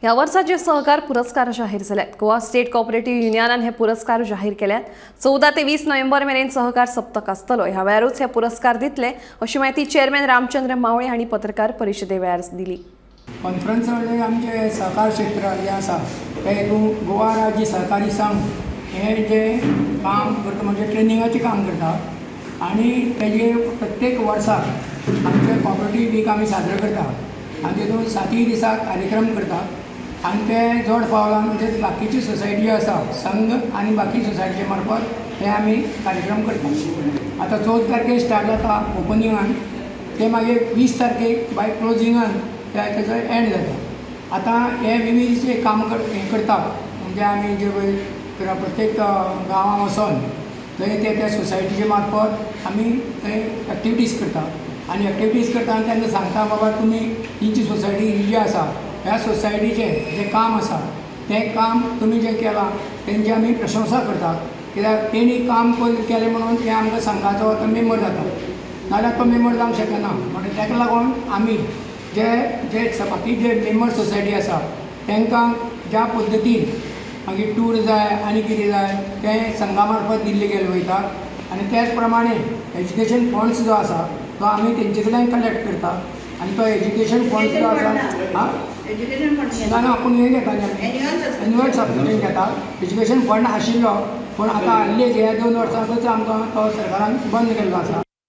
या वर्षाचे सहकार पुरस्कार जाहीर झालेत। गोवा स्टेट कोऑपरेटिव्ह युनियनान हे पुरस्कार जाहीर केल्यात। 14 ते 20 नोव्हेंबर मेरेन सहकार सप्तक आसतलो। ह्या वेळारूच हे पुरस्कार दितले अशी माहिती चेअरमॅन रामचंद्र मावळे हांणी पत्रकार परिशदे वेळार दिली। कॉन्फरन्स म्हणजे आमचे सहकार क्षेत्र जे आसा ते हितून गोवा राज्य सहकारी संघ हे जे काम करता म्हणजे ट्रेनिंगाचें काम करता आणि तेजे प्रत्येक वर्साक आमचे कोऑपरेटिव्ह वीक आमी साजरो करता आनी तितून 7 दिसाक कार्यक्रम करता आनी ते जोड पावलां म्हणजे बाकीची सोसायटी आसा संघ आनी बाकी सोसायटीचे मार्फत हे आमी कार्यक्रम करता। आतां 14 तारखेक स्टार्ट जाता ओपनिंगान, ते मागीर 20 तारखेक बाय क्लोजिंगान तेजो एंड जाता। आतां हे विविध काम करता म्हणजे आमी जे पळय प्रत्येक गांवां वचोन थंय त्या सोसायटीचे मार्फत आमी थंय एक्टिविटीज करता आनी एक्टिविटीज करता आनी तेन्ना सांगता बाबा तुमी तेंची सोसायटी ही जी आसा ह्या सोसायटीचें जें काम आसा तें काम तुमी जें केलां तेंची आमी प्रशंसा करता, कित्याक तेणी काम केलें म्हणून ते आमकां संघाचो तो मेंबर जाता, नाल्यार तो मेंबर जावंक शकना। म्हणून ताका लागून आमी जे बाकी जे मेंबर सोसायटी आसा तांकां ज्या पद्दतीन मागीर टूर जाय आनी कितें जाय तें संघा मार्फत दिल्ले गेले वयता आनी त्याच प्रमाणे एज्युकेशन फंड्स जो आसा तो आमी तेंचे कडल्यान कलेक्ट करता आनी तो एज्युकेशन फंड्स जो आसा ना आपूण हे घेता एन्युअल सबस्क्रिप्शन घेता। एज्युकेशन फंड आशिल्लो पूण आतां हाल्ली हे 2 वर्सांकूच आमकां तो सरकारान बंद केल्लो आसा।